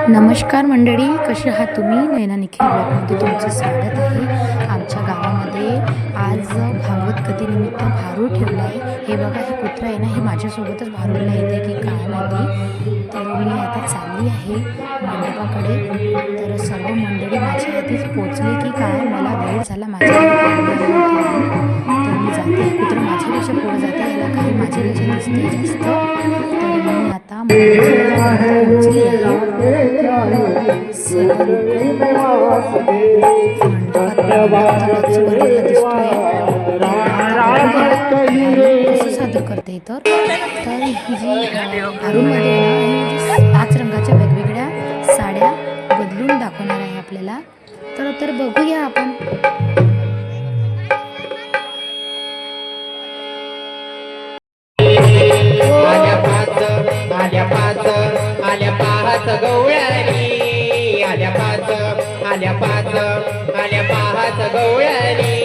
नमस्कार मंडळी, कसे आहात तुम्ही? नैना निखिल ब्लॉगमध्ये तुमचं स्वागत आहे. आमच्या गावामध्ये आज भागवत कथेनिमित्त भारूड ठेवलं आहे. हे बघा, हे कुत्रं आहे ना, हे माझ्यासोबतच भारूडला येते की काय माहिती. तर मी आता चालली आहे मंडपाकडे. तर सर्व मंडळी माझ्या आधीच पोचली की काय, मला वेळ झाला माझ्या तर मी जाते. कुत्रं माझ्यापेक्षा पुढे जाते, याला काही माझ्यापेक्षा दिसते जास्त. तर मी आता पोचली आहे. कसं सादर करते तर ही जी भारूडमध्ये ना, 5 रंगाच्या वेगवेगळ्या साड्या बदलून दाखवणार आहे आपल्याला. तर बघूया आपण. आल्या पाच गवळणी, आल्या पाच गवळणी,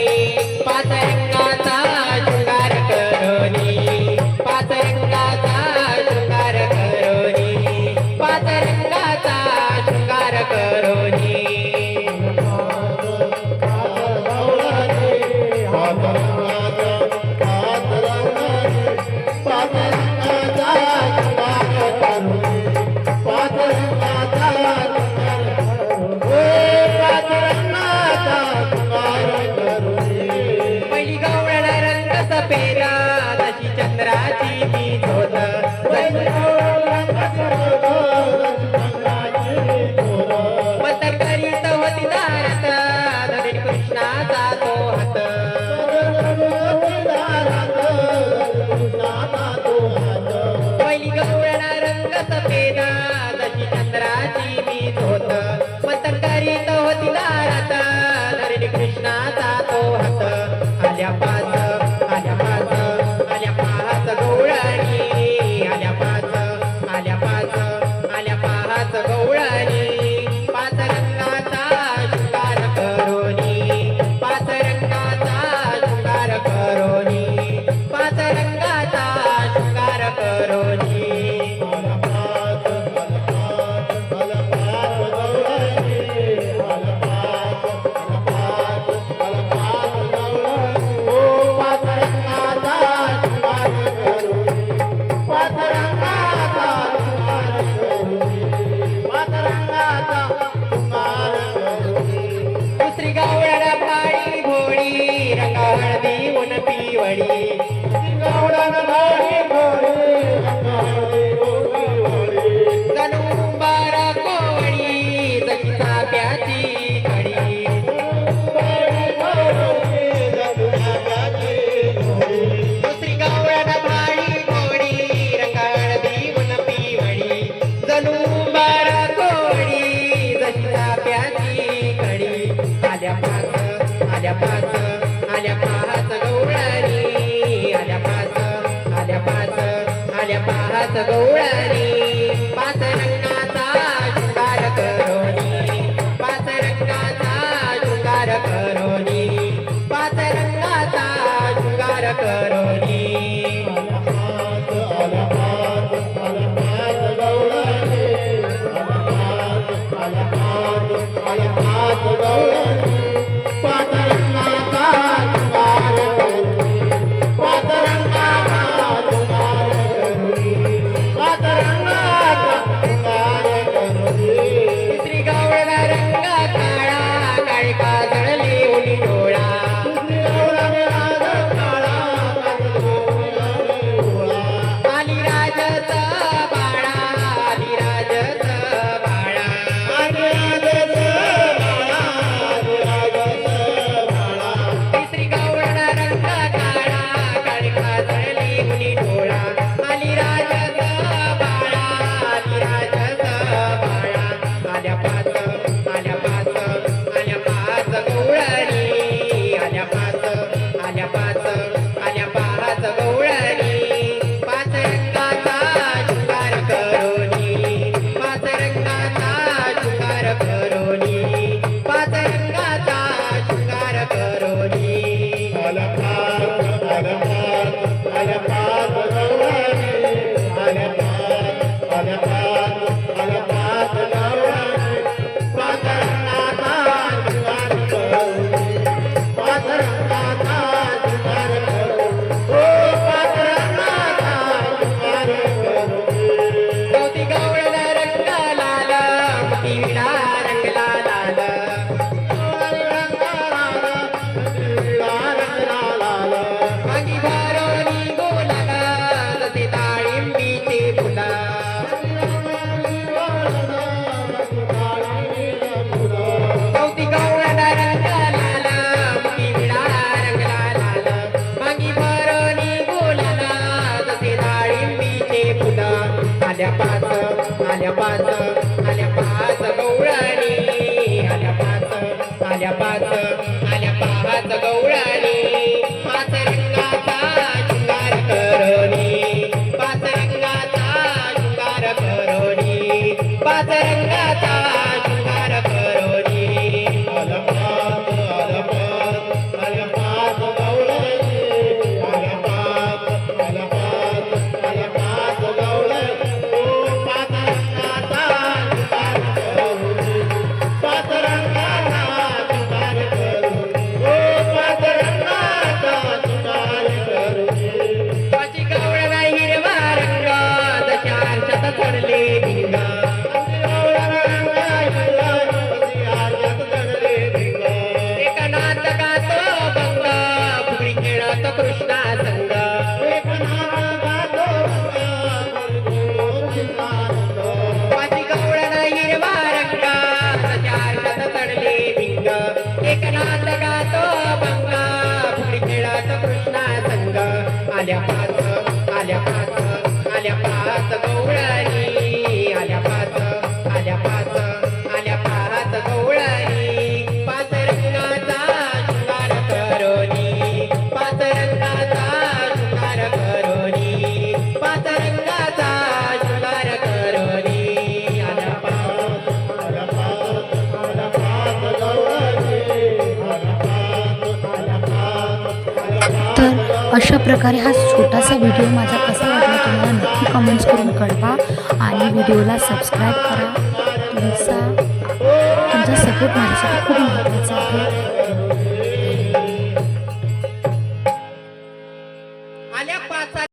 5 रंगाचा शृंगार करोनी, 5 रंगाचा शृंगार करोनी, 5 रंगाचा शृंगार करोनी. पहिली गवळण रंग सफेदा, जशी चंद्राची ती झोत, मंतर करीत होती दारात, धरी कृष्णाचा तो हात. पहिली गवळण रंग सफेदा, जशी चंद्राची ती झोत, मंतर करीत होती दारात, धरी कृष्णाचा तो हात. आल्या पाच गवळणी, आल्या पाच गवळणी, 5 रंगाचा शृंगार करोनी, 5 रंगाचा शृंगार करोनी, 5 रंगाचा शृंगार करोनी. दुसरी गवळण भाडी घोडी, रंग हळदी ऊन पिवळी, जणू बारा कोवळी, जशी चाफ्याची कडी. दुसरी गवळण भाडी घोडी, रंग हळदी ऊन पिवळी, जणू बारा कोवळी, जशी चाफ्याची कडी. आल्या पाच गवळणी, आल्या पाच गवळणी, 5 रंगाचा शृंगार करोनी, 5 रंगाचा शृंगार करोनी, 5 रंगाचा शृंगार करोनी. तिसरी गवळण रंग काळा, काळी काजळली उनी डोळा, आली राजच बाळा, आली राजच बाळा, आल्या पाच गवळणी पाच रंगाचा शृंगार करोनी पाच रंगाचा शृंगार करोनी पाच रंगाचा शृंगार करोनी आल्या पाच गवळणी आल्या पाच गवळणी पाच रंगाचा शृंगार करोनी पाच रंगाचा शृंगार करोनी पाच रंगाचा शृंगार करोनी पाची गवळण हिरवा रंग दशार्षात चढले भिंग एकनाथ गातो भंग फुगडी खेळत कृष्णा संग पाची गवळण हिरवा रंग दशार्षात चढले भिंग एकनाथ गातो भंग फुगडी खेळत कृष्णा संग आल्या पाच गवळणी आल्या पाच गवळणी पाच रंगाचा शृंगार करोनी पाच रंगाचा शृंगार करोनी पाच रंगाचा शृंगार करोनी आल्या पाच तर अशा प्रकारे हा छोटासा व्हिडिओ माझा कसा वाटला तुम्हाला नक्की कमेंट्स करून कळवा आणि व्हिडिओला सबस्क्राईब करा. तुमचा सपोर्ट माझ्यासाठी खूप महत्त्वाचा आहे.